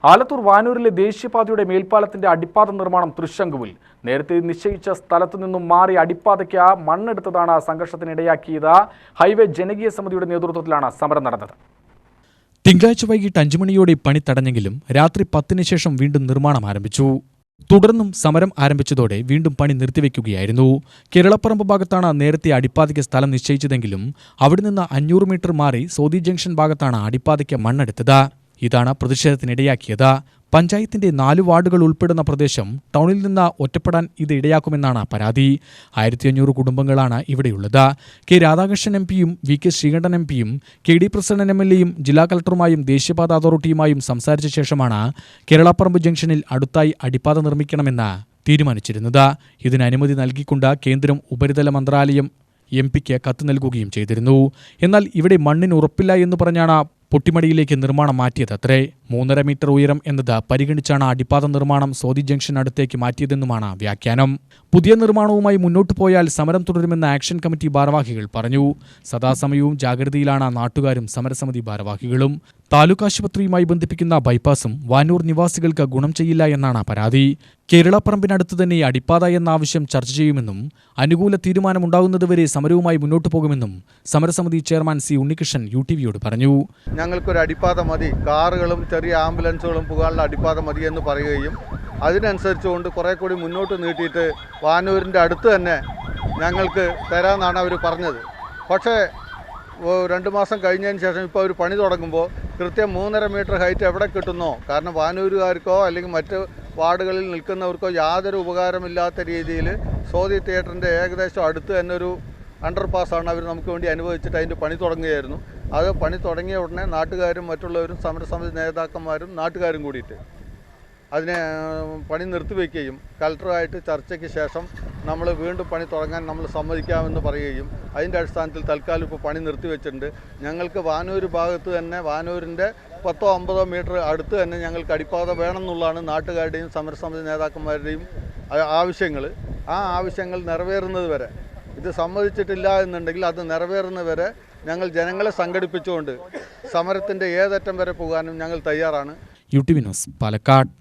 ആലത്തൂർ വാനൂരിലെ ദേശീയപാതയുടെ മേൽപ്പാലത്തിന്റെ അടിപ്പാത നിർമ്മാണം തൃശങ്കുവിൽ. നേരത്തെ നിശ്ചയിച്ച സ്ഥലത്തു നിന്നും മാറി അടിപ്പാതയ്ക്ക് മണ്ണെടുത്തതാണ് സംഘർഷത്തിനിടയാക്കിയത്. ഹൈവേ ജനകീയ സമിതിയുടെ നേതൃത്വത്തിലാണ് സമരം നടന്നത്. തിങ്കളാഴ്ച വൈകിട്ട് 5 മണിയോടെ പണി തടഞ്ഞെങ്കിലും രാത്രി 10-ന് ശേഷം വീണ്ടും നിർമ്മാണം ആരംഭിച്ചു. തുടർന്നും സമരം ആരംഭിച്ചതോടെ വീണ്ടും പണി നിർത്തിവെക്കുകയായിരുന്നു. കേരളപ്പറമ്പ് ഭാഗത്താണ് നേരത്തെ അടിപ്പാതയ്ക്ക് സ്ഥലം നിശ്ചയിച്ചതെങ്കിലും അവിടെ നിന്ന് 500 മീറ്റർ മാറി സോദി ജംഗ്ഷൻ ഭാഗത്താണ് അടിപ്പാതയ്ക്ക് മണ്ണെടുത്തത്. ഇതാണ് പ്രതിഷേധത്തിനിടയാക്കിയത്. പഞ്ചായത്തിന്റെ 4 വാർഡുകൾ ഉൾപ്പെടുന്ന പ്രദേശം ടൗണിൽ നിന്ന് ഒറ്റപ്പെടാൻ ഇത് ഇടയാക്കുമെന്നാണ് പരാതി. 1500 കുടുംബങ്ങളാണ് ഇവിടെയുള്ളത്. കെ രാധാകൃഷ്ണൻ എം.പിയും വി.കെ. ശ്രീകണ്ഠൻ എം.പിയും കെ.ഡി. പ്രസിഡന്റ് എം.എൽ.എയും ജില്ലാ കളക്ടറുമായും ദേശീയപാത അതോറിറ്റിയുമായും സംസാരിച്ച ശേഷമാണ് കേരളപ്പറമ്പ് ജംഗ്ഷനിൽ അടുത്തായി അടിപ്പാത നിർമ്മിക്കണമെന്ന് തീരുമാനിച്ചിരുന്നത്. ഇതിന് അനുമതി നൽകിക്കൊണ്ട് കേന്ദ്രം ഉപരിതല മന്ത്രാലയം എം.പിക്ക് കത്ത് നൽകുകയും ചെയ്തിരുന്നു. എന്നാൽ ഇവിടെ മണ്ണിന് ഉറപ്പില്ല എന്ന് പറഞ്ഞാണ് പൊട്ടിമടിയിലേക്ക് നിർമ്മാണം മാറ്റിയതത്രേ. 3.5 മീറ്റർ ഉയരം എന്നത് പരിഗണിച്ചാണ് അടിപ്പാത നിർമ്മാണം സോദി ജംഗ്ഷൻ അടുത്തേക്ക് മാറ്റിയതെന്നുമാണ് വ്യാഖ്യാനം. പുതിയ നിർമ്മാണവുമായി മുന്നോട്ടു പോയാൽ സമരം തുടരുമെന്ന് ആക്ഷൻ കമ്മിറ്റി ഭാരവാഹികൾ പറഞ്ഞു. സദാസമയവും ജാഗ്രതയിലാണ് നാട്ടുകാരും സമരസമിതി ഭാരവാഹികളും. താലൂക്ക് ആശുപത്രിയുമായി ബന്ധിപ്പിക്കുന്ന ബൈപ്പാസും വാനൂർ നിവാസികൾക്ക് ഗുണം ചെയ്യില്ല എന്നാണ് പരാതി. കേരളപ്പറമ്പിനടുത്ത് തന്നെ അടിപ്പാത എന്ന ആവശ്യം ചർച്ച ചെയ്യുമെന്നും അനുകൂല തീരുമാനമുണ്ടാകുന്നതുവരെ സമരവുമായി മുന്നോട്ടു പോകുമെന്നും സമരസമിതി ചെയർമാൻ സി ഉണ്ണികൃഷ്ണൻ UTVയോട് പറഞ്ഞു. ഞങ്ങൾക്കൊരു അടിപ്പാത മതി, കാറുകളും ചെറിയ ആംബുലൻസുകളും പോകാനുള്ള അടിപ്പാത മതി എന്ന് പറയുകയും അതിനനുസരിച്ചുകൊണ്ട് കുറേ കൂടി മുന്നോട്ട് നീട്ടിയിട്ട് വാനൂരിൻ്റെ അടുത്ത് തന്നെ ഞങ്ങൾക്ക് തരാമെന്നാണ് അവർ പറഞ്ഞത്. പക്ഷേ 2 മാസം കഴിഞ്ഞതിന് ശേഷം ഇപ്പോൾ അവർ പണി തുടങ്ങുമ്പോൾ കൃത്യം 3.5 മീറ്റർ ഹൈറ്റ് എവിടെ കിട്ടുന്നോ, കാരണം വാനൂരുകാർക്കോ അല്ലെങ്കിൽ മറ്റ് വാർഡുകളിൽ നിൽക്കുന്നവർക്കോ യാതൊരു ഉപകാരമില്ലാത്ത രീതിയിൽ സോദി തിയേറ്ററിൻ്റെ ഏകദേശം അടുത്ത് തന്നെ ഒരു അണ്ടർപാസ്സാണ് അവർ നമുക്ക് വേണ്ടി അനുവദിച്ചിട്ട് അതിൻ്റെ പണി തുടങ്ങുകയായിരുന്നു. അത് പണി തുടങ്ങിയ ഉടനെ നാട്ടുകാരും മറ്റുള്ളവരും സമരസമിതി നേതാക്കന്മാരും നാട്ടുകാരും കൂടിയിട്ട് അതിനെ പണി നിർത്തിവെക്കുകയും കളക്ടറുമായിട്ട് ചർച്ചയ്ക്ക് ശേഷം നമ്മൾ വീണ്ടും പണി തുടങ്ങാൻ നമ്മൾ സമ്മതിക്കാമെന്ന് പറയുകയും അതിൻ്റെ അടിസ്ഥാനത്തിൽ തൽക്കാലം ഇപ്പോൾ പണി നിർത്തിവെച്ചിട്ടുണ്ട്. ഞങ്ങൾക്ക് വാനൂർ ഭാഗത്ത് തന്നെ വാനൂരിൻ്റെ 10-50 മീറ്റർ അടുത്ത് തന്നെ ഞങ്ങൾക്ക് അടിപ്പാത വേണമെന്നുള്ളതാണ് നാട്ടുകാരുടെയും സമരസമിതി നേതാക്കന്മാരുടെയും ആവശ്യങ്ങൾ. ആ ആവശ്യങ്ങൾ നിറവേറുന്നത് വരെ, ഇത് സമ്മതിച്ചിട്ടില്ല എന്നുണ്ടെങ്കിൽ അത് നിറവേറുന്നവരെ ഞങ്ങൾ ജനങ്ങളെ സംഘടിപ്പിച്ചുകൊണ്ട് സമരത്തിൻ്റെ ഏതറ്റം വരെ പോകാനും ഞങ്ങൾ തയ്യാറാണ്. UTV news, Palakkad.